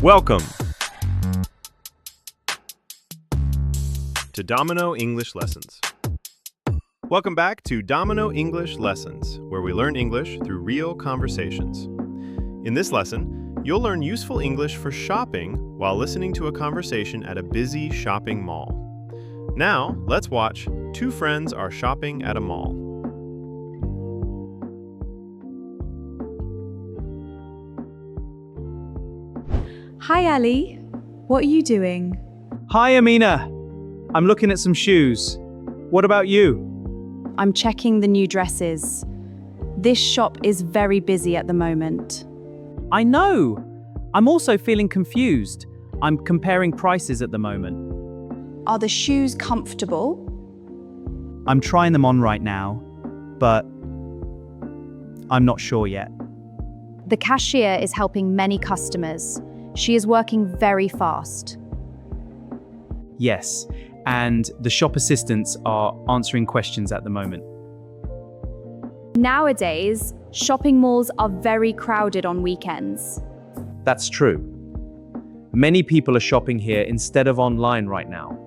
Welcome to Domino English Lessons. Welcome back to Domino English Lessons, where we learn English through real conversations. In this lesson, you'll learn useful English for shopping while listening to a conversation at a busy shopping mall. Now, let's watch Two Friends Are Shopping at a Mall. Hi, Ali. What are you doing? Hi, Amina. I'm looking at some shoes. What about you? I'm checking the new dresses. This shop is very busy at the moment. I know. I'm also feeling confused. I'm comparing prices at the moment. Are the shoes comfortable? I'm trying them on right now, but I'm not sure yet. The cashier is helping many customers. She is working very fast. Yes, and the shop assistants are answering questions at the moment. Nowadays, shopping malls are very crowded on weekends. That's true. Many people are shopping here instead of online right now.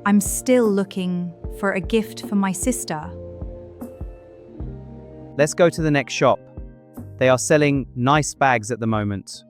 I'm still looking for a gift for my sister. Let's go to the next shop. They are selling nice bags at the moment.